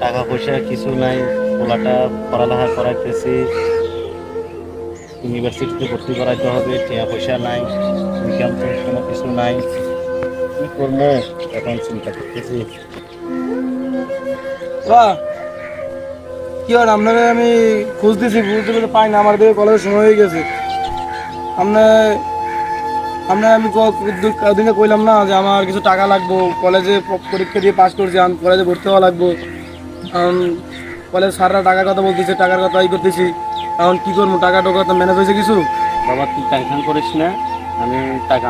টাকা পয়সা কিছু নাই। পোলাটা পড়ালেখা করাইতেছি, ইউনিভার্সিটিতে ভর্তি করাইতে হবে, টাকা পয়সা নাই, ইনকাম তো কোনো কিছু নাই। কি করবো এখন চিন্তা করতেছি। কি আর আপনার আমি খুঁজতেছি, খুঁজতে পাই না। আমার দিকে কলেজের সময় হয়ে গেছে। আপনার আপনার আমি কদিনকে কইলাম না যে আমার কিছু টাকা লাগবো, কলেজে পরীক্ষা দিয়ে পাস করছি, আমি কলেজে ভর্তি হওয়া লাগবো। কলেজ স্যাররা টাকার কথা বলতেছে, টাকার কথা করতেছি। এখন কি করবো, টাকা টোকা তো ম্যানেজ হয়েছে কিছু? বাবা তুই টেনশন করিস না,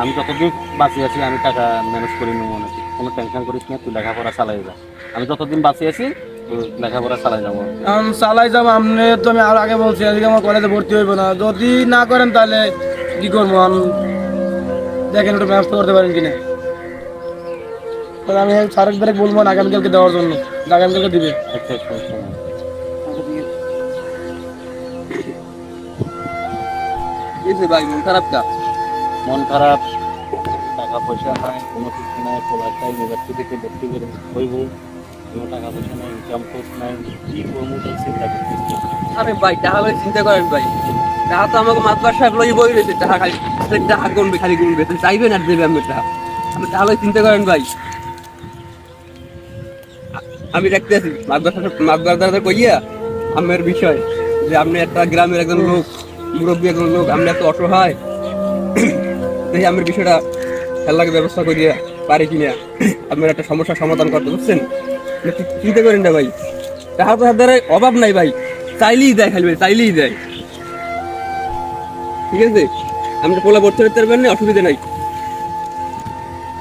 আমি যতদিন বাঁচি আছি আমি টাকা ম্যানেজ করে নেবো। মনে কোনো টেনশন করিস না, তুই লেখাপড়া চালাই যা। আমি যতদিন বাঁচি আছি লেখাপড়া চালাই যাবো। চালাই যাবো। আপনি তো আমি আর আগে বলছি আজকে আমার কলেজে ভর্তি হইব না। যদি না করেন তাহলে কি করবো? দেখেন একটু ব্যবস্থা করতে পারেন কিনা। আমি স্যারের বেরেক বলবো না আগামীকালকে দেওয়ার জন্য, আগামীকালকে দিবে। আচ্ছা আচ্ছা। ভাই মন খারাপ কা? মন খারাপ, টাকা পয়সা নাই, কোনো কিছু নাই। পোলাটা ইউনিভার্সিটিতে ভর্তি করে হইব, কোনো টাকা পয়সা নাই, ইনকাম সোর্স নাই। কি করবো তাই চিন্তা করতেছি। আরে ভাই টাকা লই চিন্তা করেন ভাই, টাকা তো আমাকে মাতবার সাহেব লই বই রয়েছে। টাকা খালি টাকা গুনবে, খালি গুনবে, চাইবেন আর দেবে আমি টাকা। আমি টাকা লই চিন্তা করেন ভাই। আমি দেখতে আছি মাতবার দাদা কইয়া আমার বিষয় যে আপনি একটা গ্রামের একজন লোক, মুরব্বী একজন লোক, আপনি এত অসহায়, দেখি আমার বিষয়টা খেলাকে ব্যবস্থা করিয়া পারি কিনা আপনার একটা সমস্যার সমাধান করতে বুঝছেন। চিন্তা করেন না ভাই, টাকা পয়সার দ্বারা অভাব নাই ভাই, চাইলেই দেয়, খালি ভাই চাইলেই দেয়। ঠিক আছে, আপনি পোলা ভর্তি করতে পারবেন না, অসুবিধা নাই।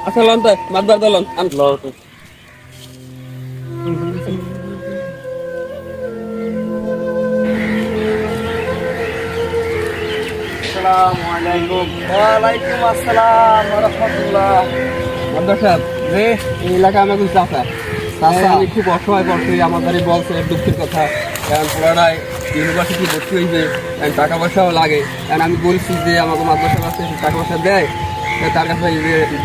আচ্ছা লন তো মাতবার দলন ওয়ালাইকুম আসসালাম ওয়া রাহমাতুল্লাহ। মাতবার সাহেব রে, এই এলাকা আমার কিছু চাষা আমি খুব অসহায় পড়ছি। আমার বাড়ি বলছে দুঃখের কথা, কারণ পুরাটাই ইউনিভার্সিটি ভর্তি হয়েছে, টাকা পয়সাও লাগে। কারণ আমি বলছি যে আমাকে মাদ্রাসা কাছে টাকা পয়সা দেয়, তার কাছে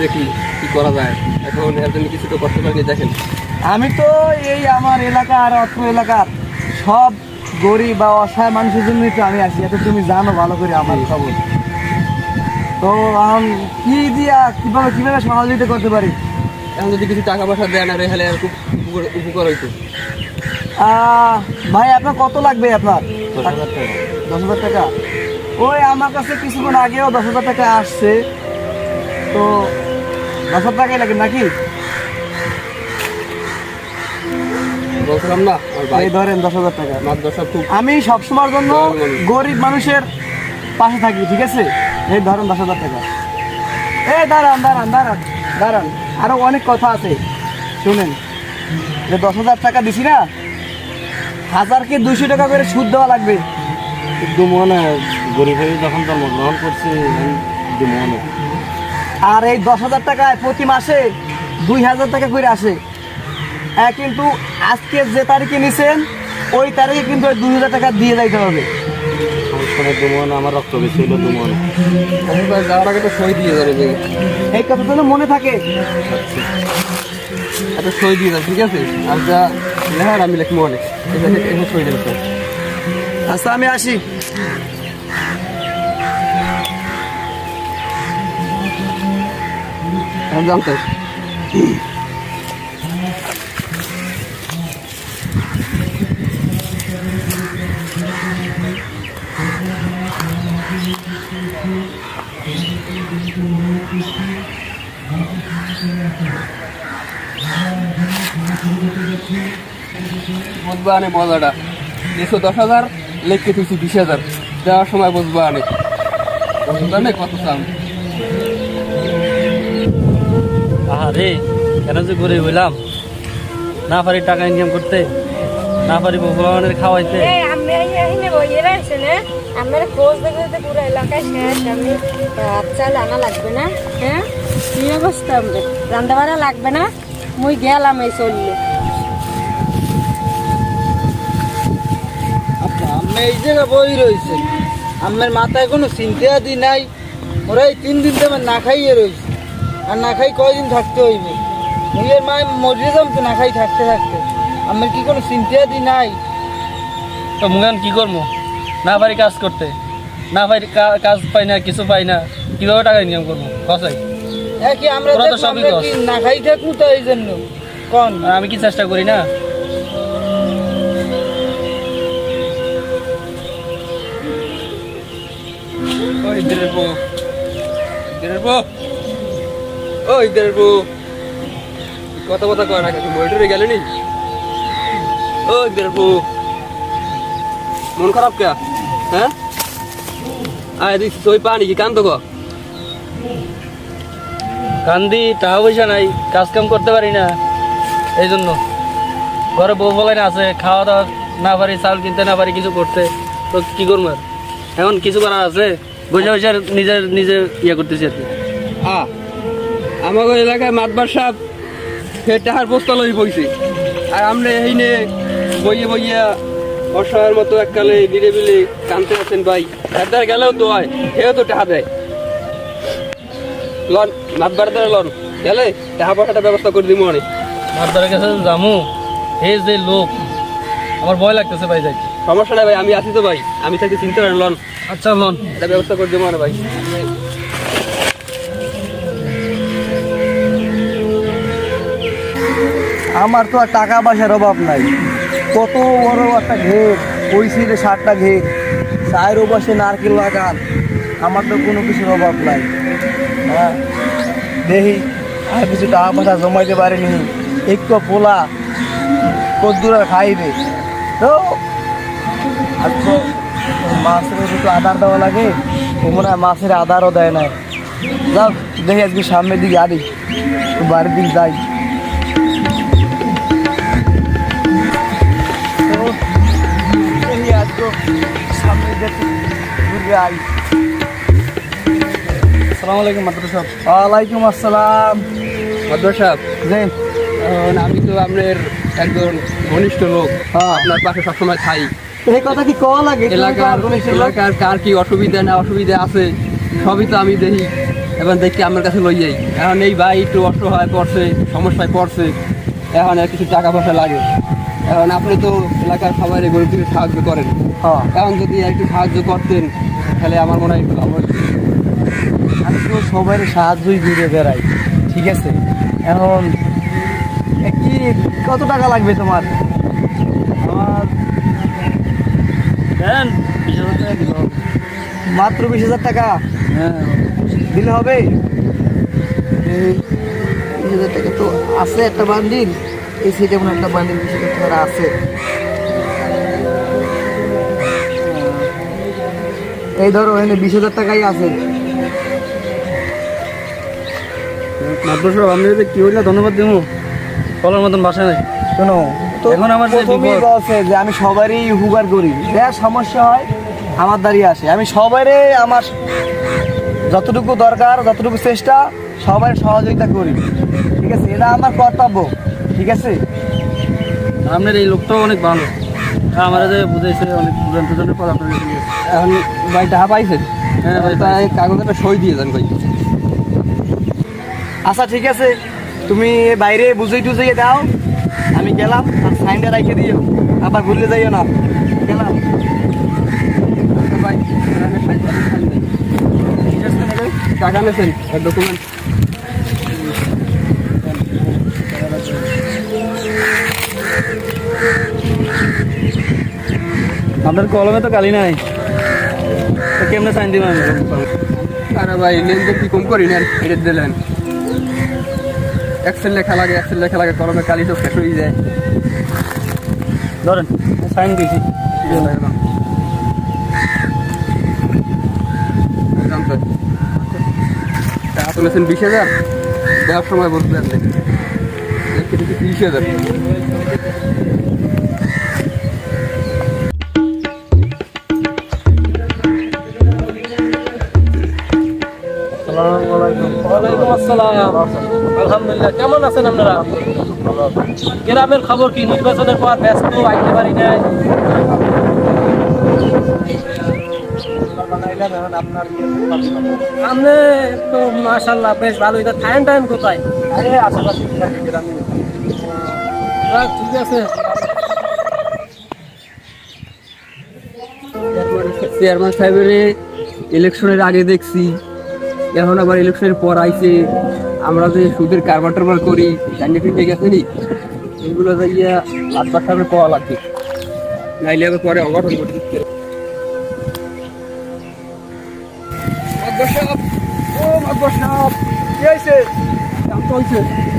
দেখি কি করা যায়। এখন এর জন্য কিছু তো কষ্ট করে দেখেন। আমি তো এই আমার এলাকার অত্র এলাকার সব গরিব বা অসহায় মানুষের জন্যই তো আমি আসি। এটা তুমি জানো ভালো করে আমার খবর। তো কি দিয়া কিভাবে কিভাবে সহযোগিতা করতে পারি? এখন যদি কিছু টাকা পয়সা দেয় না রে, হলে খুব উপকার হইতো। ভাই আপনার কত লাগবে? আপনার 10,000 টাকা। 10,000 টাকা? ওই আমার কাছে কিছুক্ষণ আগেও 10,000 টাকা আসছে, তো 10,000 টাকাই লাগে নাকি? বলছিলাম না এই ধরেন 10,000 টাকা। মাদ্রাসা খুব আমি সবসময়ের জন্য গরিব মানুষের পাশে থাকি, ঠিক আছে? এই ধরেন 10,000 টাকা। এই দাঁড়ান দাঁড়ান দাঁড়ান দাঁড়ান, আরো অনেক কথা আছে শুনেন। যে 10,000 টাকা দিছি না, 1000কে 200 টাকা করে সুদ দেওয়া লাগবে। কিন্তু মনে গরিব হয়ে যখন জন্মগ্রহণ করছে মনে। আর এই 10,000 টাকায় প্রতি মাসে 2,000 টাকা করে আসে। কিন্তু আজকে যে তারিখে নিছেন ওই তারিখে কিন্তু ওই 2,000 টাকা দিয়ে যাইতে হবে। আমার রক্ত বেশি হইলো দুমন। যাওয়ার আগে তো সই দিয়ে যাবে, এই কথা যেন মনে থাকে। একটা সই দিয়ে যাবে, ঠিক আছে? আর যা লেখার আমি লিখবো অনেক, এখানে সই দেবে। আচ্ছা আমি আসি। জানতে বুঝবা আনে মজাটা, 10,000 লেখকে তুই 20,000 দেওয়ার সময় বুঝবা আনে কত চাম। আরে কেন যে গরিব হইলাম, না পারি টাকা ইনকাম করতে, না পারি ভগবানের খাওয়াইতে। আমার খোঁজ দেখতে পুরো এলাকায় শেষ। আমি চাল আনা লাগবে না। হ্যাঁ কি অবস্থা, আমরা রান্না বাড়া লাগবে না, মুই গেলাম এই চললে। আমি এই জায়গায় বই রয়েছে, আমার মাথায় কোনো চিন্তা দি নাই। ওরা এই 3 দিন তো না খাইয়ে রয়েছে, আর না খাই কয়দিন থাকতে হইবে। মুইয়ের মায় মরে যাম তো না খাই থাকতে থাকতে। আমার কি কোনো চিন্তা দি নাই? তো মুগান কি করবো, না পারি কাজ করতে, না পারি কাজ পাই না, কিছু পাই না, কিভাবে টাকা ইনকাম করবো কসাই? কি আমরা তোরা তো দেখলাম, সবই আমরা কস। কি না খাই থাকবো তো এই জন্য কোন? আর আমি কি চেষ্টা করি না? ওই দিনের বউ, দিনের বউ, ওই দিনের বউ, কথা কথা কয় না, কিন্তু বইটরে গেলে নি? ওই দিনের বউ, মন খারাপ কে? হ্যাঁ, আয় দেখছি তুই পানি কি কান তো গো? কান্দি, টাকা পয়সা নাই, কাজ কাম করতে পারি না, এই জন্য ঘরে বউ বলাই না আছে, খাওয়া দাওয়া না পারি, চাউল কিনতে না পারি, কিছু করতে, তো কি করবো আর? এখন কিছু করার আছে, বসে বসে নিজে ইয়ে করতেছি আর কি। আমাদের এলাকায় মাতবার সাহেব ফের টাকার বস্তা লই বইছে, আর আমরা এই নে বইয়ে বইয়া অসহায়ের মতো এককালে নিরেবিলে কানতে আছেন ভাই। একবার গেলেও তো হয়, এও তো টাকা দেয়। লন মাতবার দ্বারা লন গেলে টাকা পয়সাটা ব্যবস্থা করে দিব অনেক। মারদারের কাছে জামু, এই যে লোক, আমার ভয় লাগতেছে ভাই। যাই, সমস্যা নাই ভাই, আমি আছি তো ভাই, আমি থাকি চিন্তা করেন লন, আচ্ছা লন। এটা ব্যবস্থা করে দিব না ভাই। আমার তো আর টাকা পয়সার অভাব নাই, কত বড় একটা ঘের, ওই সাইডে 7টা ঘের, চায়ের ওপাশে নারকেল বাগান, আমার তো কোনো কিছুর অভাব নাই। হ্যাঁ দেখি আর কিছু টাকা পয়সা জমাইতে পারিনি, একটু পোলা কদ্দুর আর খাইবে তো। আর তো মাছের একটু আদার দেওয়া লাগে, ও মনে হয় মাছের আদারও দেয় না। যাও দেখি আজকে সামনের দিকে আদি, বাড়ির দিকে যাই। আসসালামু আলাইকুম মাদ্রাসা সাহেব। ওয়ালাইকুম আসসালাম। মাতবার সাহেব, জি, আমি তো আপনার একজন ঘনিষ্ঠ লোক, হ্যাঁ। আপনার পাশে সবসময় খাই। এই কথা কি কওয়া লাগে? এলাকার কার কি অসুবিধা না অসুবিধা আছে সবই তো আমি দেখি, এবার দেখি আমার কাছে লই যাই। এখন এই ভাই একটু অসহায় পড়ছে, সমস্যায় পড়ছে, এখন আর কিছু টাকা পয়সা লাগে। এখন আপনি তো এলাকার সবাই গরিবদের সাহায্য করেন, হ্যাঁ, এখন যদি একটু সাহায্য করতেন তাহলে আমার মনে হয় একটু ভালো হতো। আমি তো সবাই সাহায্যই ঘুরে বেড়াই, ঠিক আছে। এখন কি কত টাকা লাগবে তোমার? আমার দেন 20,000 টাকা দিল। মাত্র 20,000 টাকা হ্যাঁ, দিলে হবে? 20,000 টাকা তো আছে একটা বান্ডিল, এই সাইডে মনে হয় একটা বান্ডিল 20,000 টাকা আছে। এই ধরো এখানে 20,000 টাকাই আছে। মাদ্রাসা সাহেব, আপনি যদি কি হইলে ধন্যবাদ দিব, বলার মতন ভাষা নাই। শোনো, তো এখন আমার যে প্রথমেই বিপদ- বলছে যে আমি সবারই উপকার করি, যা সমস্যা হয় আমার দাঁড়িয়ে আসে, আমি সবারই আমার যতটুকু দরকার, যতটুকু চেষ্টা, সবার সহযোগিতা করি, ঠিক আছে। এটা আমার কর্তব্য, ঠিক আছে। আপনার এই লোকটাও অনেক ভালো, আমার যে বুঝাইছে অনেক বুঝানোর পর আপনার কাছে গেছে। এখন ভাই টাকা পাইছেন? হ্যাঁ ভাই, তাই কাগজটা সই দিয়ে যান ভাই। আচ্ছা ঠিক আছে, তুমি বাইরে বুঝাই টুঝাইয়ে দাও, আমি গেলাম, আর সাইনটা রেখে দিও, আবার ভুলে যাইও না, গেলাম। ভাই টাকা নেছেন ডকুমেন্ট? আপনার কলমে তো কালি নাই, তো কেমনে সাইন দিব আমি? আরে ভাই লেনদেন কি কম করি না, এটা দিলেন। এক্সেল লেখা লাগে, এক্সেল লেখা লাগে, কলমে কালি তো শেষ হয়ে যায়। ধরেন সাইন দিয়েছি। টাকা তুলেছেন 20,000, দেওয়ার সময় বলতে 30,000। ওয়ালাইকুম আসসালাম। আলহামদুলিল্লাহ, কেমন আছেন আপনারা? গ্রামের খবর কি? নির্বাচনের পর ব্যস্ত, আইতে পারি নাই। আপনি তো মাশাআল্লাহ বেশ ভালোই। তা থাকেন কোথায়? আরে আশেপাশে ঠিক আছে। চেয়ারম্যান সাহেবের ইলেকশনের আগে দেখছি, এখন আবার ইলেকশনের পর আইছে আমরা যে সুদের কারবার টারবার করি জানিয়ে ফিরে গেছে নি, এগুলো যাইয়া লাটবার সামনে পাওয়া লাগবে, নাইলে আবার পরে অঘটন ঘটে দিচ্ছে।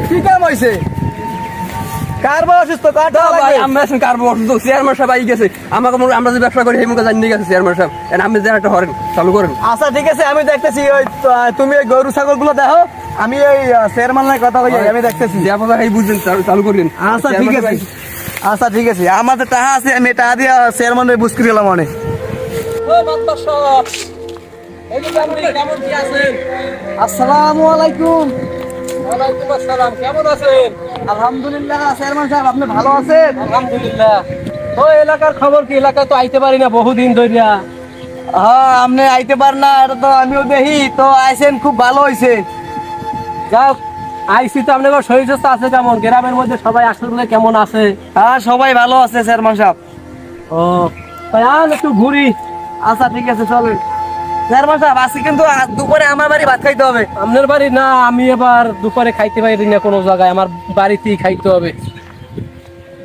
কি কাম হয়েছে? কারবার অসুস্থ, কার টাকা লাগবে? আমরা এখন কারবার অসুস্থ, চেয়ারম্যান সাহেব আই গেছে, আমরা যে ব্যবসা করি সেই মুখে জানিয়ে গেছে চেয়ারম্যান সাহেব, আমি যে একটা হরেন চালু করেন। আচ্ছা ঠিক আছে, আমি দেখতেছি। ওই তুমি ওই গরু ছাগল গুলো দেখো, আমি ওই চেয়ারম্যানের কথা বলি, আমি দেখতেছি। যে আপনারা এই বুঝলেন চালু করলেন। আচ্ছা ঠিক আছে, আচ্ছা ঠিক আছে, আমাদের টাকা আছে, আমি টাকা দিয়ে চেয়ারম্যানের বুঝ করে গেলাম অনেক। আসসালামু আলাইকুম। কেমন আছেন? আলহামদুলিল্লাহ চেয়ারম্যান সাহেব, আপনি ভালো আছেন? আলহামদুলিল্লাহ। তো এলাকার খবর কি? এলাকায় তো আইতে পারি না বহুদিন ধরিয়া। হ্যাঁ, আপনি আইতে পার না, এটা তো আমিও দেখি। তো আইছেন, খুব ভালো হয়েছে। যাক, আইসি তো আপনার শরীর স্বাস্থ্য আছে কেমন? গ্রামের মধ্যে সবাই আসলে কেমন আছে? হ্যাঁ, সবাই ভালো আছে চেয়ারম্যান সাহেব। ও তাই আন একটু ঘুরি। আচ্ছা ঠিক আছে, চলেন। চেয়ারম্যান সাহেব, আজকে কিন্তু দুপুরে আমার বাড়ি ভাত খাইতে হবে। আপনার বাড়ি না, আমি এবার দুপুরে খাইতে পারি না কোনো জায়গায়, আমার বাড়িতেই খাইতে হবে।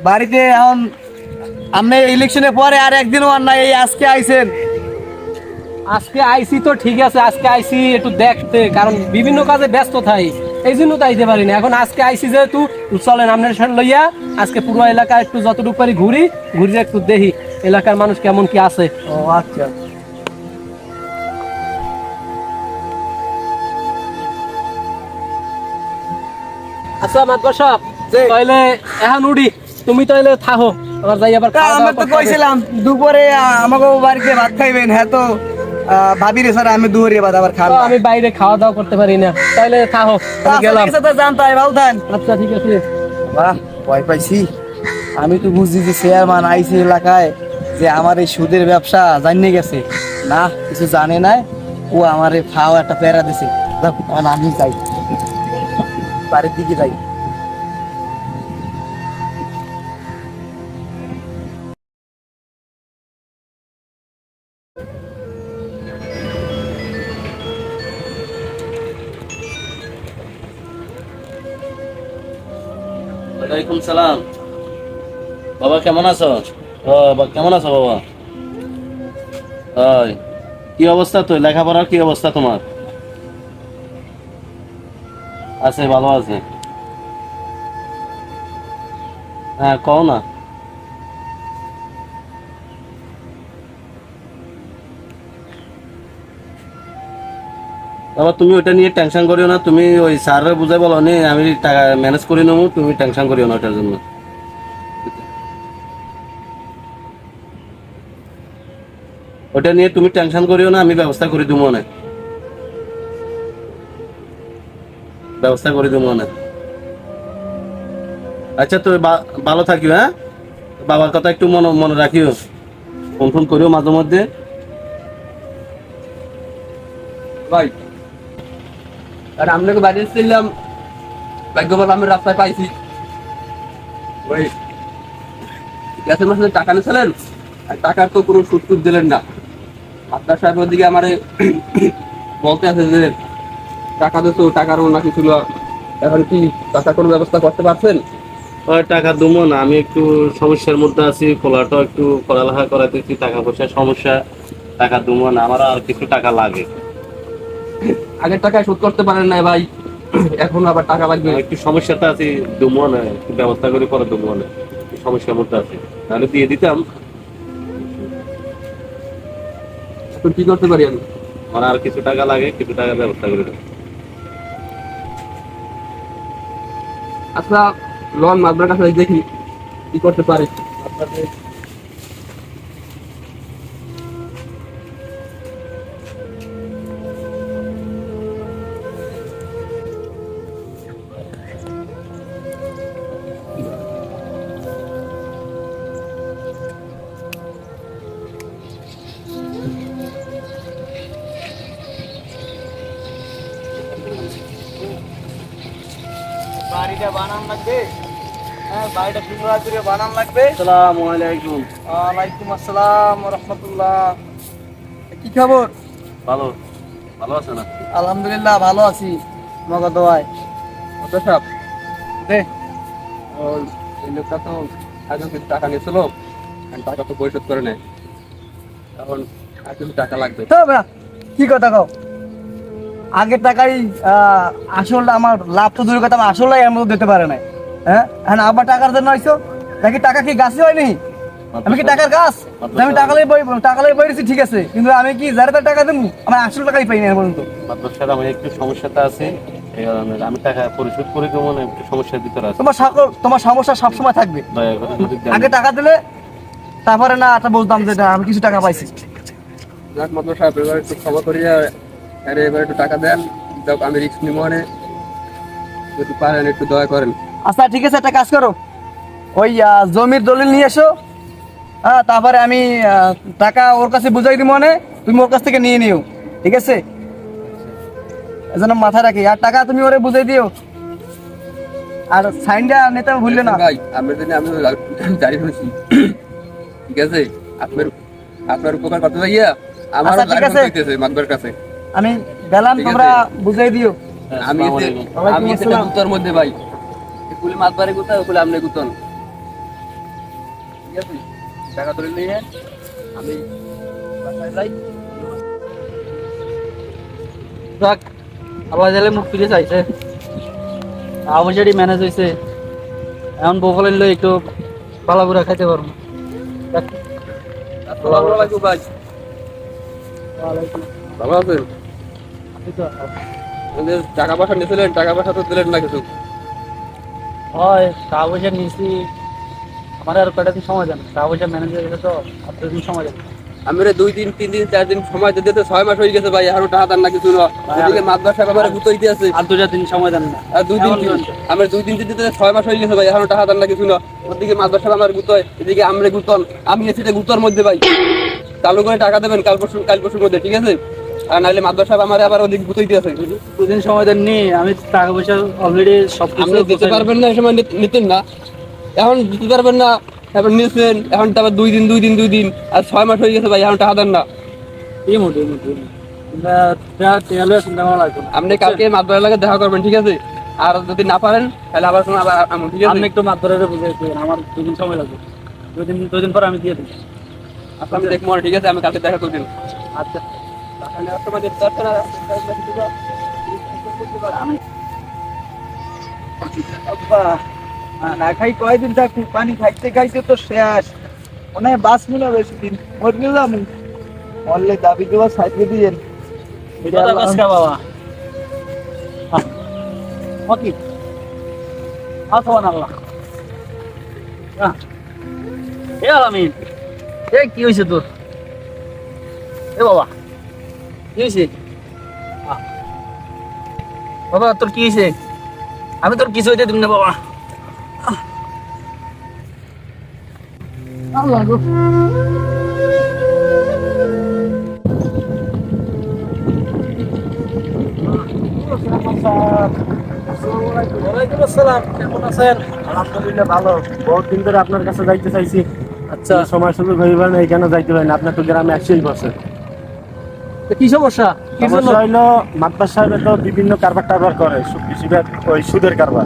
বাড়িতে এখন আপনি ইলেকশনের পরে আর একদিনও আর নাই, এই আজকে আইছেন। আজকে আইসি তো ঠিক আছে, আজকে আইসি একটু দেখতে, কারণ বিভিন্ন কাজে ব্যস্ত থাই, এই জন্য তো আইতে পারি না। এখন আজকে আইসি যেহেতু, চলেন আপনার সাথে লইয়া আজকে পুরো এলাকা একটু যতটুকু পারি ঘুরি, ঘুরে একটু দেখি এলাকার মানুষ কেমন কি আছে। ও আচ্ছা। আচ্ছা মাতবার সাহেব, তাইলে এখন উঠি, তুমি তাইলে থাকো, আবার যাই আবার খাওয়া আমি দাওয়া তো করতে হবে। কইছিলাম দুপুরে আমাকে বাড়িতে ভাত খাইবেন। হ্যাঁ, তো ভাবিরে স্যার আমি দুপুরে ভাত আবার খাবো। তো আমি বাইরে খাওয়া দাওয়া করতে পারি না, তাইলে থাকো, আমি গেলাম। জানতাই ভালো থান। আচ্ছা ঠিক আছে। বাহ, ভয় পাইছি। আমি তো বুঝছি যে চেয়ারম্যান আইসি এলাকায়, যে আমার এই সুদের ব্যবসা জানিয়ে গেছে। না, কিছু জানে না, ও আমার ফাও একটা প্যারা দিছে। যাক, এখন আমি যাই, বাড়ির দিকে যাই। ওয়ালাইকুম সালাম। বাবা কেমন আছো? কেমন আছো বাবা? কি অবস্থা? তো লেখাপড়ার কি অবস্থা তোমার? আছে, ভালো আছে। হ্যাঁ, কও না। বাবা তুমি ওটা নিয়ে টেনশন করিও না, তুমি ওই স্যাররে বুঝাই বলো নি, আমি টাকা ম্যানেজ করে নেবো, তুমি টেনশন করিও না ওটার জন্য। ওটা নিয়ে তুমি টেনশন করিও না, আমি ব্যবস্থা করে দেবো না, ব্যবস্থা করে দেবো না। আচ্ছা, তো ভালো থাকিও। হ্যাঁ, বাবার কথা একটু মনে মনে রাখিও, ফোন ফোন করিও মাঝে মধ্যে। ভাই, আর আপনাকে বাড়ি এসেছিলাম, ভাগ্যবান আমি রাস্তায় পাইছি। ওই গ্যাসের মাসে টাকা নিয়েছিলেন, আর টাকার তো কোনো সুদ টুদ দিলেন না। আপনার সাহেব ওদিকে আমার বলতে আছে যে টাকা দিতো, টাকারও নাকি ছিল। এখন কি টাকা কোনো ব্যবস্থা করতে পারছেন? টাকা দেবো না, আমি একটু সমস্যার মধ্যে আছি, খোলাটাও একটু পড়ালেখা করাতেছি, টাকা পয়সার সমস্যা, টাকা দেবো না, আমার আর কিছু টাকা লাগে। আগের টাকায় শোধ করতে পারেন না ভাই, এখন আবার টাকা লাগবে। একটু সমস্যাতে আছি, দেবো না, একটু ব্যবস্থা করে পরে দেবো না, একটু সমস্যার মধ্যে আছি, তাহলে দিয়ে দিতাম। এখন কি করতে পারি আমি? আমার আর কিছু টাকা লাগে, কিছু টাকা ব্যবস্থা করে দেবো। আচ্ছা, লোন আপনার কাছে দেখি কি করতে পারি। আপনাদের বাড়িটা বানান লাগবে। হ্যাঁ বাড়িটা সুন্দর করে বানান লাগবে। আসসালামু আলাইকুম। ওয়ালাইকুম আসসালাম ওয়া রাহমাতুল্লাহ। কি খবর? ভালো ভালো আছে না? আলহামদুলিল্লাহ ভালো আছি, মগা দোয়ায়। মাদ্দার সাহেব, দে ওই এই লোকটা তো আগে কিছু টাকা নিয়েছিল, আর টাকা তো পরিশোধ করে নেয়, এখন আর কিছু টাকা লাগবে। তো ভাই, কি কথা কও? আগের টাকাই আসল আমার লাভ তো দূরের কথা, আমার আসলটাই এর মধ্যে দিতে পারে নাই। হ্যাঁ এখন আবার টাকার জন্য আইছো নাকি? টাকা কি গাছে হয়নি? আমি কি টাকার গাছ? আমি টাকা লাই বইছি ঠিক আছে, কিন্তু আমি কি যারা তার টাকা দেবো? আমার আসল টাকাই পাই না এখন পর্যন্ত। মাত্র স্যার আমি একটু সমস্যাতে আছি, এই কারণে আমি টাকা পরিশোধ করে দেবো না, একটু সমস্যার ভিতরে আছি। তোমার সমস্যা সবসময় থাকবে। দয়া করে যদি দেন। আগে টাকা দিলে তারপরে না একটা বলতাম যে না, আমি কিছু টাকা পাইছি। যাক মাদ্দার সাহেব, এবার একটু ক্ষমা করিয়া আরে এবার একটু টাকা দেন, যাক আমি রিস্ক নিব মানে, যদি পারেন একটু দয়া করেন। আচ্ছা ঠিক আছে, একটা কাজ করো, ওই জমির দলিল নিয়ে এসো। হ্যাঁ তারপরে আমি টাকা ওর কাছে বুঝাই দিব, মানে তুমি ওর কাছ থেকে নিয়ে নিও, ঠিক আছে? এজন্য মাথায় রাখি, আর টাকা তুমি ওরে বুঝাই দিও, আর সাইনটা নিতে ভুললে না। ভাই আপনার জন্য আমি জারি শুনছি, ঠিক আছে? আপনার আপনার উপকার করতে যাইয়া আমারও আচ্ছা, ঠিক জারি আছে। শুনতে হইতেছে মাদবার কাছে। আমি গেলাম, ঠিক তোমরা আছে। বুঝাই দিও। আমি আসসালামু এতে আলাইকুম। আমি এতে গুতোর মধ্যে ভাই, কুলি মাদবারে গুতা কুলি আপনি গুতন, ঠিক আছে? টাকা ধরে নিয়ে আমি বাসায় যাই। যাক, আল্লাহ জালে মুখ ফিরে চাইছে, অবশ্যই ম্যানেজ হয়েছে। এখন বউফলের লই একটু পালাপুরা খাইতে পারবো। যাক, আসসালামু আলাইকুম ভাই, ভালো আছেন? আমাদের টাকা পয়সা নিয়েছিলেন, টাকা পয়সা তো দিলেন না কিছু। হয় টাকা পয়সা নিয়েছি, আমার আর কয়টা দিন সময় দেন, টাকা পয়সা ম্যানেজ হয়ে গেছে তো আর দুদিন সময় দেন। আমি 2 দিন 3 দিন 4 দিন সময় দিতে দিতে 6 মাস হয়ে গেছে ভাই, এখনো টাকা দেন না কিছু না। এদিকে মাদবার সাহেব আমার গুতোইতে আছে, আর 2 দিন সময় দেন না। আর 2 দিন আমার 2 দিন দিতে দিতে 6 মাস হয়ে গেছে ভাই, এখনো টাকা দেন না কিছু না। ওদিকে মাদবার সাহেব আমার গুতোয়, এদিকে আমরে গুতন, আমি এসে গুতোর মধ্যে ভাই। চালু করে টাকা দেবেন কাল পরশুর মধ্যে, ঠিক আছে? আর নাহলে মাদবার সাহেব আমার আবার ওদিকে গুতোইতে আছে। 2 দিন সময় দেননি, আমি টাকা পয়সা অলরেডি সব আপনি দিতে পারবেন না, এই সময় নিতেন না, এখন দিতে পারবেন না, এখন নিয়েছেন, এখন তো আবার 2 দিন আর 6 মাস হয়ে গেছে ভাই, এখন টাকা দেন না। আপনি কালকে মাদবারের লাগে দেখা করবেন, ঠিক আছে? আর যদি না পারেন তাহলে আবার শোনো, আবার আমন, ঠিক আছে? আপনি একটু মাত্রা বুঝে আমার 2 দিন সময় লাগবে, 2 দিন পর আমি দিয়ে দিই। আচ্ছা আমি দেখবো, ঠিক আছে? আমি কালকে দেখা করবেন। আচ্ছা, টাকা নেওয়ার সময় দেখতে পারছেন না? আব্বা, না খাই কয়দিন থাকি, পানি খাইতে খাইতে তো শেষ, মনে হয় বাস মিলা বেশি দিন মর গেলাম। মরলে দাবি দেওয়া সাইডে দিয়েন। কথা কসকা বাবা। ওকে, আল্লাহ এ আলামিন, এ কি হয়েছে তোর? এ বাবা কি হয়েছে? বাবা তোর কি হয়েছে? আমি তোর কিছু হইতে দিব না বাবা। আল্লাহ গো। ওয়ালাইকুম আসসালাম, কেমন আছেন? আলহামদুলিল্লাহ ভালো। বহুত দিন ধরে আপনার কাছে যাইতে চাইছি, আচ্ছা, সময় সুযোগ হইবে না, এখানে যাইতে পারেন। আপনার তো গ্রামে 80 বছর। তো কি সমস্যা? কি জন্য? সমস্যা হইলো মাদ্রাস সাহেব তো বিভিন্ন কারবার টারবার করে, বেশিরভাগ ওই সুদের কারবার।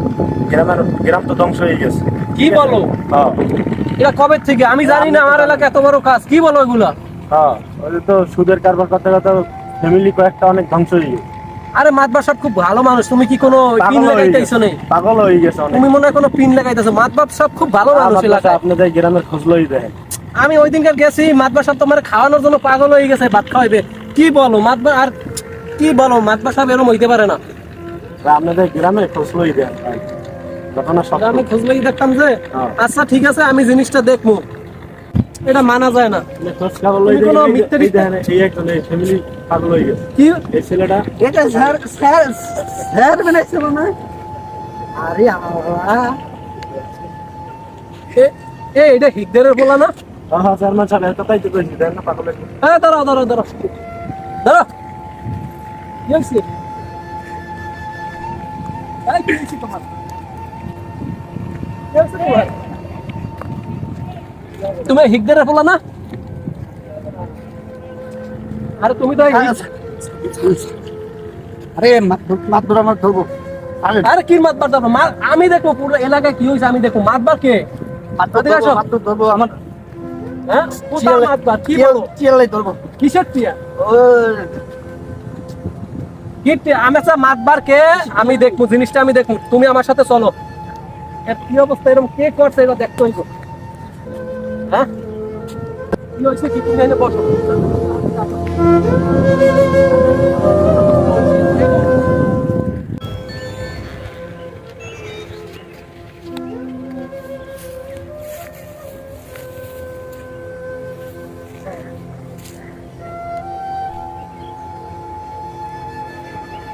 গ্রাম তো ধ্বংস হয়ে গেছে। কি বলো? হ্যাঁ এটা কবে থেকে? আমি জানি না, আমার এলাকা এত বড় কাজ। কি বলো এগুলা? হ্যাঁ, ওই তো সুদের কারবার করতে করতে ফ্যামিলি কয়েকটা অনেক ধ্বংস হয়ে গেছে। আরে মাতবা সব খুব ভালো মানুষ, তুমি কি কোনো পিন লাগাইতেছো না? পাগল হয়ে গেছে অনেক। তুমি মনে হয় কোনো পিন লাগাইতেছো? মাতবাব সব খুব ভালো মানুষ এলাকায়। আপনাদের গ্রামের খোঁজ লই দেখেন। আমি ওই দিনকার গেছি, মাতবা সব তোমার খাওয়ানোর জন্য পাগল হয়ে গেছে, ভাত খাওয়াইবে। কি বলো মাতবা? আর কি বলো, মাতবা সব এরকম হইতে পারে না। আপনাদের গ্রামে খোঁজ লই দেখেন ভাই, ঘটনা সব। আমি খোঁজ লাগি দেখতাম যে। হ্যাঁ। আচ্ছা ঠিক আছে, আমি জিনিসটা দেখবো, এটা মানা যায় না। খোঁজ খবর লই তুমি কোনো মিথ্যে দেখেন, এই একজন ফ্যামিলি পাগল হয়ে গেছে। কি এই ছেলেটা এটা স্যার স্যার স্যার বানাইছিল না? আরে আল্লাহ, এটা হিকদারের বলা না? হ্যাঁ চেয়ারম্যান সাহেব এত তাই তো কইছি, দেখেন না পাগল হয়ে গেছে। হ্যাঁ, দাঁড়াও দাঁড়াও দাঁড়াও দাঁড়াও। কি হয়েছে? এই, কি হয়েছে তোমার? তুমি হিকদারে বলা না? আরে তুমি তো আরে মাত্র আমার ধরবো আরে কি মাতবার যাবো? আমি দেখবো পুরো এলাকায় কি হয়েছে, আমি দেখবো মাতবার কে? ওদিকে আসো। মাত্র ধরবো আমার হ্যাঁ কোথায় মাতবার? কি বলো? চিয়ালাই ধরবো কিসের টিয়া? কি টিয়া? আমি আচ্ছা মাতবার কে আমি দেখবো, জিনিসটা আমি দেখবো, তুমি আমার সাথে চলো। এর কি অবস্থা, এরকম কে করছে এটা দেখতে হইব। হ্যাঁ কি হয়েছে কি, তুমি এনে বসো।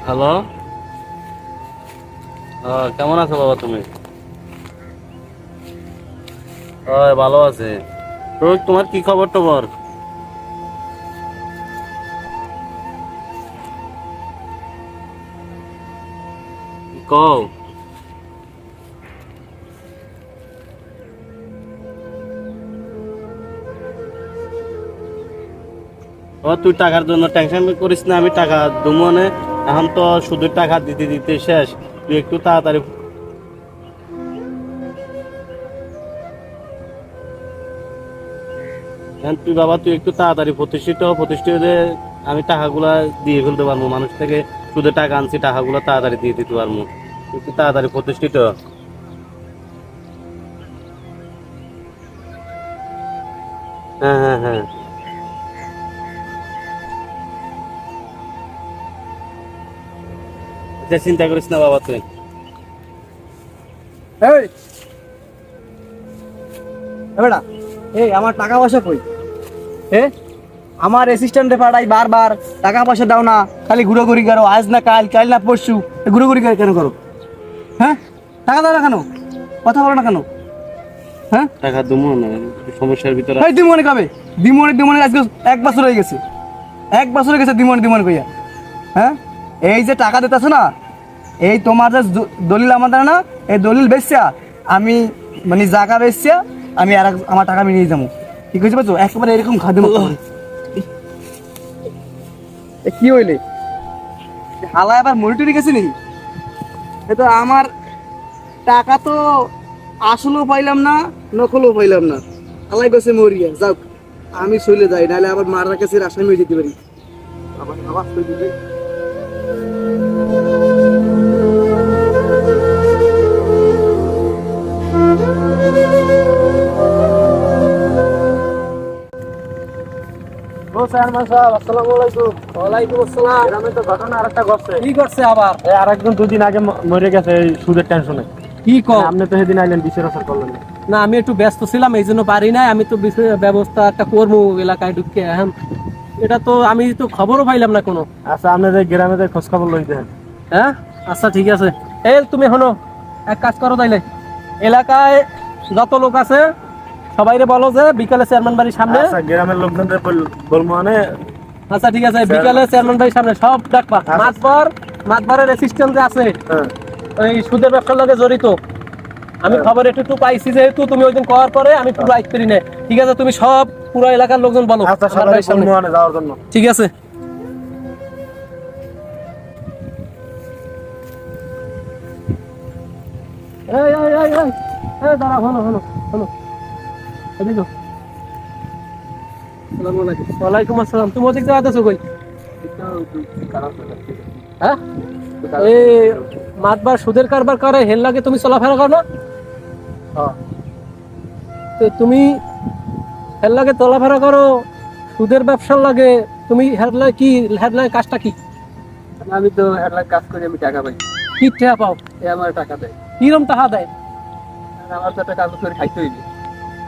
হ্যালো, কেমন আছো বাবা তুমি? ভালো আছে। তো তোমার কি খবর টবর? কও। তুই টাকার জন্য টেনশন করিস না, আমি টাকা দেবো না। এখন তো শুধু টাকা দিতে দিতে শেষ, তুই একটু তাড়াতাড়ি। তুই বাবা তুই একটু তাড়াতাড়ি প্রতিষ্ঠিত হলে আমি টাকাগুলা দিয়ে ফেলতে পারবো। মানুষ থেকে শুধু টাকা আনছি, টাকাগুলো তাড়াতাড়ি দিয়ে দিতে পারবো। একটু তাড়াতাড়ি প্রতিষ্ঠিত। হ্যাঁ হ্যাঁ হ্যাঁ, চিন্তা করিস না বাবা তুই। বেটা এই আমার টাকা পয়সা কই? আমার অ্যাসিস্ট্যান্টে পাঠাই বারবার, টাকা পয়সা দাও না, খালি ঘুরোঘুরি করো, আজ না কাল, কাল না পরশু, ঘুরোঘুরি কেন করো? হ্যাঁ টাকা দাও না কেন? কথা বলো না কেন? হ্যাঁ টাকা দেবো না, সমস্যার ভিতরে। এই দিমনে কবে? দিমনে আজকে 1 বছর হয়ে গেছে, 1 বছর হয়ে গেছে দিমনে কইয়া। হ্যাঁ এই যে টাকা দিতেছো না, এই তোমার যে দলিল আমাদের না, এই দলিল বেচছা আমি, মানে জায়গা বেচছা আমি, আর আমার টাকা আমি নিয়ে যাবো। কি কইছি বুঝছো? একেবারে এরকম খাদ্য কি হইলে হালা আবার মনিটরি গেছে নি? এটা আমার টাকা তো আসলেও পাইলাম না, নকলও পাইলাম না, হালাই গেছে মরিয়া। যাও আমি চলে যাই, নাহলে আবার মারার কাছে আসামি হয়ে যেতে পারি। আবার আওয়াজ করে দিবে। ও চেয়ারম্যান সাহেব, আসসালামু আলাইকুম। ওয়ালাইকুম আসসালাম। গ্রামে তো ঘটনা আরেকটা ঘটছে। কি করছে আবার? এই আরেকজন 2 দিন আগে মরে গেছে এই সুদের টেনশনে। কি কম? আপনি তো সেদিন আইলেন, বিচার আচার করলেন না। না আমি একটু ব্যস্ত ছিলাম, এই জন্য পারি নাই। আমি তো ব্যবস্থা একটা করবো এলাকায় ঢুকে। এখন এটা তো আমি তো খবরও পাইলাম না কোনো। আচ্ছা আপনি যে গ্রামে যে খোঁজ খবর লই দেন। হ্যাঁ আচ্ছা ঠিক আছে। এই তুমি হনো, এক কাজ করো তাইলে, এলাকায় যত লোক আছে সবাইরে বলো যে বিকালে চেয়ারম্যান বাড়ির সামনে। আচ্ছা গ্রামের লোকজনদের বলবো মানে। আচ্ছা ঠিক আছে, বিকালে চেয়ারম্যান বাড়ির সামনে সব ডাকবা। মাতবারের অ্যাসিস্ট্যান্ট যে আছে হ্যাঁ ওই সুদের ব্যবসার লগে জড়িত, আমি খবর একটু পাইছি, যেহেতু তুমি ওই দিন করার পরে আমি পুরো আইতে পারি না। ঠিক আছে, তুমি সব পুরো এলাকার লোকজন বলো আচ্ছা আমার সবাই বাড়ির সামনে। বলবো মানে যাওয়ার জন্য। ঠিক আছে। এই এই এই এই এই দাঁড়া, হলো হলো হলো, এদিকে আসসালামু আলাইকুম। ওয়ালাইকুম আসসালাম। তুমি ওদিক দিয়ে আছো কই? হ্যাঁ এই মাতবার সুদের কারবার করে, হেল লাগে তুমি চলাফেরা করো না? তো তুমি হেল লাগে চলাফেরা করো, সুদের ব্যবসার লাগে, তুমি হেডলাইন কি, হেডলাইন কাজটা কি? আমি তো হেডলাইন কাজ করি, আমি টাকা পাই। কি টাকা পাও? এ আমার টাকা দেয়, কিরম টাকা দেয়? আমার তো একটা কাজ করে খাইতে হইবে।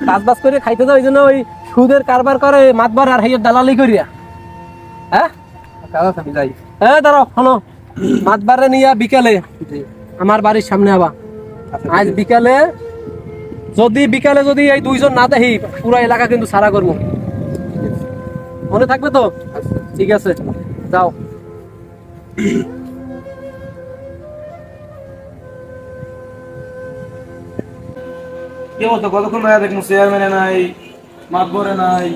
কাজ বাজ করে খাইতে দাও, এই জন্য ওই সুদের কারবার করে মাতবার আর হাইয়ের দালালি করিয়া। হ্যাঁ কাজ আমি যাই। হ্যাঁ দাঁড়াও, শোনো, মাতবারে নিয়ে বিকালে আমার বাড়ির সামনে আবা। আজ বিকালে যদি এই 2 জন না দেখি, পুরো এলাকা কিন্তু সারা করবো। মনে থাকবে তো? ঠিক আছে, যাও। কি অবস্থা, কতক্ষণ ভাইয়া দেখুন চেয়ারম্যানে নাই, মাতবরে নাই।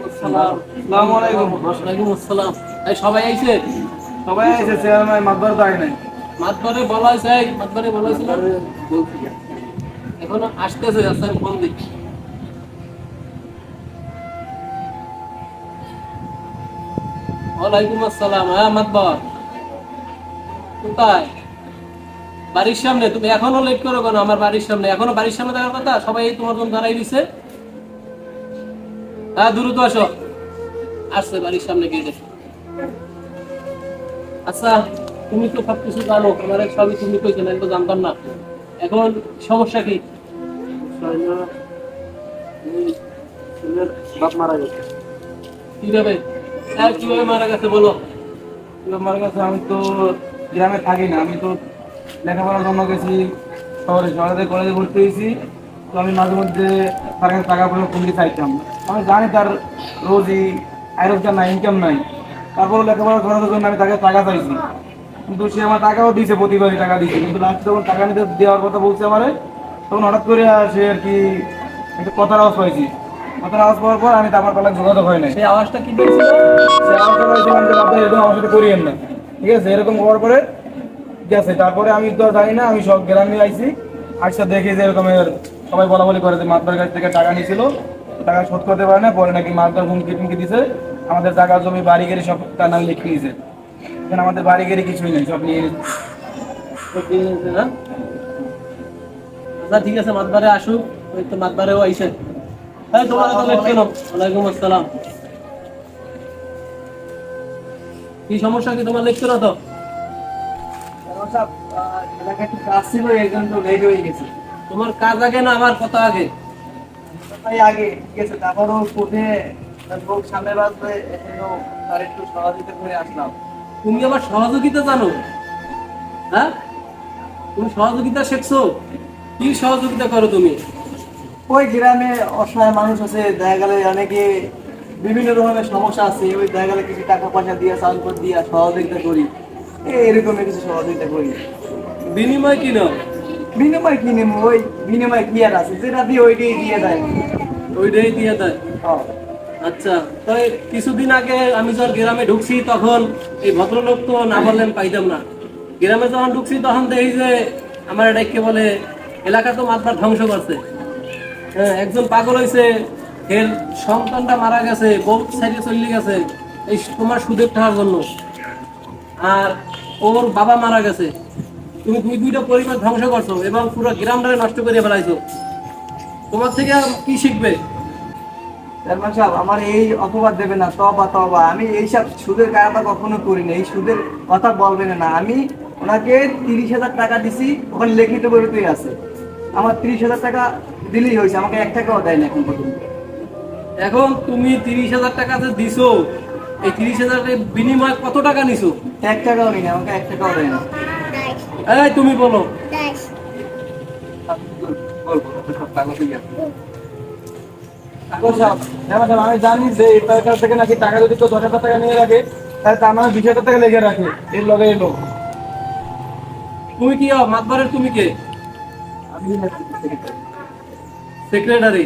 আসসালামু আলাইকুম। ওয়ালাইকুম আসসালাম। এই সবাই আইছে? সবাই এসে চেয়ারম্যান মাতবর তো আয় নাই। মাতবারে বলা হয়েছে, মাতবারে বলা হয়েছিল এখনো আসতেছে, আচ্ছা আমি ফোন দিচ্ছি। ওয়ালাইকুম আসসালাম। হ্যাঁ মাতবার কোথায়? বাড়ির সামনে। তুমি এখনো লেট করো কেন? আমার বাড়ির সামনে, এখনো বাড়ির সামনে থাকার কথা। সবাই তোমার জন্য দাঁড়াই দিছে। হ্যাঁ দ্রুত আসো। আসছে বাড়ির সামনে গিয়ে দেখো। আচ্ছা তুমি তো সবকিছু জানো, আমার সবই তুমি কইছো, আমি তো জানতাম না। এখন সমস্যা কি? বাপ মারা গেছে। কিভাবে? হ্যাঁ কিভাবে মারা গেছে বলো। আমার কাছে, আমি তো গ্রামে থাকি না, আমি তো লেখাপড়ার জন্য গেছি শহরে, শহরে কলেজে ভর্তি হয়েছি। তো আমি মাঝে মধ্যে তার কাছে টাকা পয়সা কমতে চাইতাম। আমি জানি তার রোজই আয় রোজগার নাই, ইনকাম নাই, তারপরে লেখাপড়া করানোর জন্য আমি তাকে টাকা চাইছি। কিন্তু সে আমার টাকাও দিয়েছে, প্রতিবারই টাকা দিয়েছে। কিন্তু লাস্ট যখন টাকা নিতে দেওয়ার কথা বলছে আমারে, তখন হঠাৎ করে সে আর কি একটা কথার আওয়াজ পাইছি। কথার আওয়াজ পাওয়ার পর আমি তারপর পালা যোগাযোগ হয় নাই। সেই আওয়াজটা কি দিয়েছিল? সে আওয়াজটা পাইছিলাম যে আপনি এরকম আমার সাথে করিয়েন না, ঠিক আছে? এরকম হওয়ার পরে গেছে। তারপরে আমি তো আর জানি না, আমি সব গ্রামে আইছি, আসতে দেখি যে এরকমের সবাই বলা বলি করে যে মাতবার কাছ থেকে টাকা নিয়েছিল, টাকা শোধ করতে পারে না, পরে নাকি মাতবার হুমকি টুমকি দিছে, আমাদের জায়গা জমি বাড়ি গেড়ি সব তার নাম লিখে নিয়েছে। এখানে আমাদের বাড়ি গেড়ি কিছুই নেই, সব নিয়ে নিয়েছে। তো কি হয়েছে, না? আচ্ছা ঠিক আছে, মাতবারে আসুক। ওই তো মাতবারেও আইসেন। হ্যাঁ তোমার এত লেট কেন? ওয়ালাইকুম আসসালাম। কি সমস্যা, কি তোমার লেট কেন? তো একটু কাজ ছিল, এই জন্য লেট হয়ে গেছে। তোমার কাজ আগে না আমার কথা আগে? ভাই আগে ঠিক আছে, তারপরও কোর্টে লোক সামনে বাজবে, এজন্য তার একটু সহযোগিতা করে আসলাম। তুমি আবার সহযোগিতা জানো? হ্যাঁ তুমি সহযোগিতা শিখছো? কি সহযোগিতা করো তুমি? ওই গ্রামে অসহায় মানুষ আছে, দেখা গেলে অনেকে বিভিন্ন রকমের সমস্যা আছে, ওই দেখা গেলে কিছু টাকা পয়সা দিয়ে চাল করে দিয়ে সহযোগিতা করি, এরকমের কিছু সহযোগিতা করি। বিনিময় কি নাও? বিনিময় কি নেবো? ওই বিনিময় কি আর আছে, যেটা দিয়ে ওইটাই দিয়ে দেয়। ওইটাই দিয়ে দেয়। হ্যাঁ। আচ্ছা, তো এই কিছুদিন আগে আমি যখন গ্রামে ঢুকছি, তখন এই ভদ্রলোক তো না বললেন পাইতাম না। গ্রামে যখন ঢুকছি তখন দেখি যে আমার এটাকে বলে এলাকা তো মাতবার ধ্বংস করছে। হ্যাঁ, একজন পাগল হয়েছে, এর সন্তানটা মারা গেছে, বউ সাইডে চলে গেছে এই তোমার সুদের টাকার জন্য, আর ওর বাবা মারা গেছে। তুমি দুইটা পরিবার ধ্বংস করছো এবং পুরো গ্রামটাকে নষ্ট করে ফেলাইছো। তোমার থেকে আর কি শিখবে? চেয়ারম্যান সাহেব, আমার এই অপবাদ দেবে না, তবা তবা, আমি এইসব সুদের কারবার কখনো করি না, এই সুদের কথা বলবেন না। আমি ওনাকে 30,000 টাকা দিছি, ওখানে লিখিত বইতেই আছে। আমার 30,000 টাকা দিলেই হয়েছে, আমাকে 1 টাকাও দেয় না এখন পর্যন্ত। এখন তুমি 30,000 টাকা যে দিছো, এই 30,000 টাকার বিনিময়ে কত টাকা নিছো? 1 টাকাও নিই না, আমাকে 1 টাকাও দেয় না। এই তুমি বলো। আমি জানি যে তার কাছ থেকে নাকি টাকা যদি কেউ 10,000 টাকা নিয়ে রাখে, তাহলে তার মানে 20,000 টাকা লেগে রাখে এর লগে এলো। তুমি কি মাতবারের, তুমি কে? সেক্রেটারি।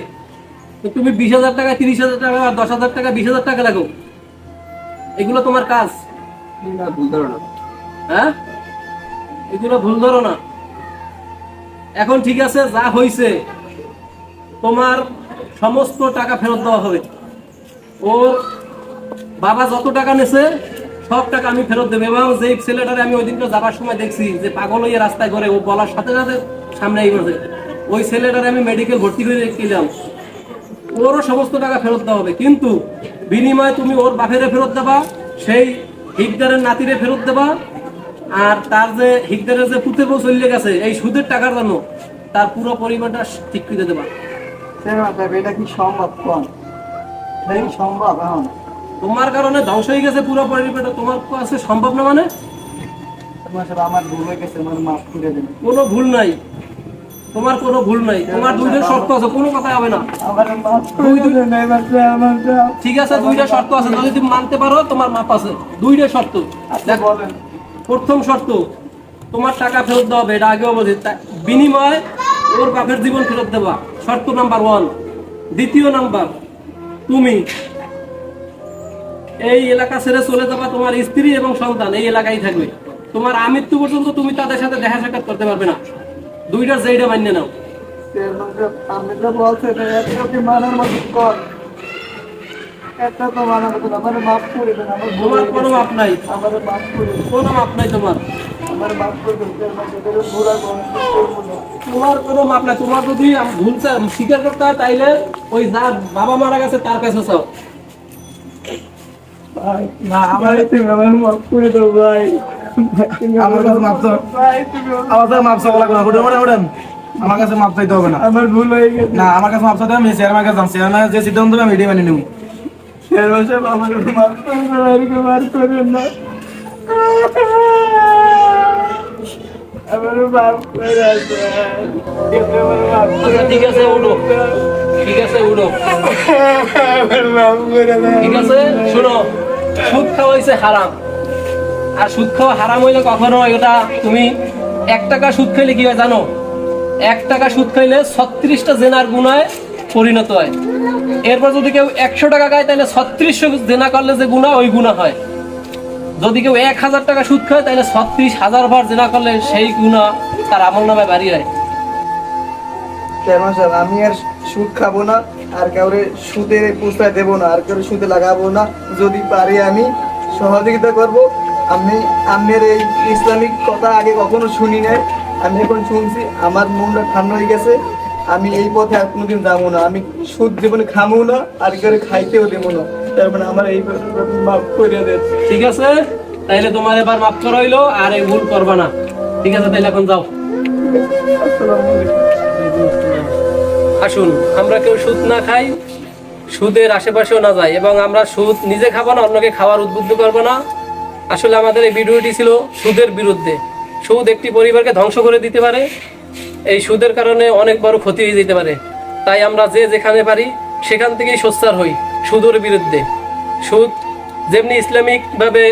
তো তুমি 20,000 টাকা, 30,000 টাকা, 10,000 টাকা, 20,000 টাকা লাগো, এগুলো তোমার কাজ? ভুল ধরো না। হ্যাঁ, এগুলো ভুল ধরো না। এখন ঠিক আছে, যা হয়েছে তোমার সমস্ত টাকা ফেরত দেওয়া হবে। ওর বাবা যত টাকা নেছে সব টাকা আমি ফেরত দেবো। এবং যেই ছেলেটারে আমি ওই দিনকে যাবার সময় দেখছি যে পাগল হয়ে রাস্তায় করে, ও বলার সাথে সাথে সামনে এই বসে, ওই ছেলেটারে আমি মেডিকেল ভর্তি করে রেখেছিলাম। ওরও সমস্ত টাকা ফেরত দেওয়া হবে, কিন্তু বিনিময়ে তুমি ওর বাপেরে ফেরত দেবা, সেই হিকদারের নাতিরে ফেরত দেবা, আর তার যে হিকদারের যে পুতে বউ চলে গেছে এই সুদের টাকার জন্য তার পুরো পরিমাণটা ঠিক করে দেবা। চেয়ারম্যান সাহেব, এটা কি সম্ভব? কোন এটা কি সম্ভব? এখন তোমার কারণে ধ্বংস হয়ে গেছে পুরো পরিবারটা, তোমার কাছে সম্ভব না? মানে চেয়ারম্যান সাহেব, আমার ভুল হয়ে গেছে, আমার মাফ করে দেন। কোনো ভুল নাই, তোমার কোনো ভুল নাই। তোমার দুইটা শর্ত আছে, কোনো কথা হবে না। আমার মাফ করে দেন, আমার ঠিক আছে, দুইটা শর্ত আছে, যদি তুমি মানতে পারো তোমার মাপ আছে। দুইটা শর্ত। আচ্ছা বলেন। প্রথম শর্ত, তোমার টাকা ফেরত দেওয়া হবে, এটা আগেও বলছি। বিনিময় ওর বাপের জীবন ফেরত দেবা, শর্ত নাম্বার 1। দ্বিতীয় নাম্বার, তুমি এই এলাকা ছেড়ে চলে যাবা, তোমার স্ত্রী এবং সন্তান এই এলাকায় থাকবে। তোমার আমৃত্যু পর্যন্ত তুমি তাদের সাথে দেখা সাক্ষাৎ করতে পারবে না। দুইটার যেইটা মান্য নাও। আমি তো বলছি একটা কি মানার মতো কর, একটা তো মানার মতো, আমার মাফ করে দেন, আমার তোমার কোনো মাপ নাই, আমার মাফ করে দেন, কোনো মাপ নাই তোমার। আমার মাফ করে দেন, ভুল আর করবো না। তোমার কোনো মাপ নাই। তোমার যদি ভুল স্বীকার করতে হয় তাইলে ওই যার বাবা মারা গেছে তার কাছে চাও। ভাই না, আমার মাফ করে দাও ভাই, আমার কাছে মাফ চাও, আমার কাছে মাফ চাওয়া লাগবে না, ওঠেন, আমার কাছে মাফ চাইতে হবে না, আমার ভুল হয়ে গেছে। না, আমার কাছে মাফ চাইতে হবে, আমি চেয়ারম্যানের কাছে যাম, চেয়ারম্যান যে সিদ্ধান্ত দেবে আমি এটাই মেনে নেব। চেয়ারম্যান সাহেব আমার কাছে মাফ করবেন না, এরকম আর করবেন না, আমার মাফ করে দেন, আচ্ছা ঠিক আছে, উঠো, ঠিক আছে উঠো, আমার মাফ করে দেন। ঠিক আছে। শোনো, সুদ খাওয়া হয়েছে হারাম, আর সুদ খাওয়া হারাম হইলে কখনো এটা তুমি 1 টাকা সুদ খাইলে কি হয় জানো? 1 টাকা সুদ খাইলে 36টা জেনার গুনায় পরিণত হয়। এরপর যদি কেউ 100 টাকা খায় তাহলে 3600 জেনা করলে যে গুনাহ ওই গুনাহ হয়। যদি কেউ 1000 টাকা সুদ খায় তাহলে 36,000 বার জেনা করলে সেই গুনাহ তার আমলনামায় বাড়িয়ে হয়। চেয়ারম্যান সাহেব, আমি আর সুদ খাবো না, আর কাউরে সুদের পুষায় দেবো না, আর কাউরে সুদে লাগাবো না। যদি পারি আমি সহযোগিতা করব। আমি আপনার এই ইসলামিক কথা আগে কখনো শুনি নাই, আমি এখন শুনছি, আমার মনটা ঠান্ডা হয়ে গেছে। আমি এই পথে আর কোনোদিন যাবো না, আমি সুদ জীবনে খামো না, আর কাউরে খাইতেও দেবো না। তার মানে আমার এই মাফ করে দেন। ঠিক আছে, তাইলে তোমার এবার মাফ করা হইলো, আর এই ভুল করবা না। ঠিক আছে, তাইলে এখন যাও। আসসালামু আলাইকুম। আসুন, আমরা কেউ সুদ না খাই, সুদের আশেপাশেও না যাই, এবং আমরা সুদ নিজে খাবো না, অন্যকে খাওয়ার উদ্বুদ্ধ করবো না। আসলে আমাদের এই ভিডিওটি ছিল সুদের বিরুদ্ধে। সুদ একটি পরিবারকে ধ্বংস করে দিতে পারে, এই সুদের কারণে অনেক বড় ক্ষতি হয়ে যেতে পারে। তাই আমরা যে যেখানে পারি সেখান থেকেই সোচ্চার হই সুদের বিরুদ্ধে। সুদ যেমনি ইসলামিকভাবে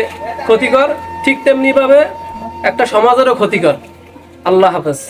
ক্ষতিকর, ঠিক তেমনিভাবে একটা সমাজেরও ক্ষতিকর। আল্লাহ হাফেজ।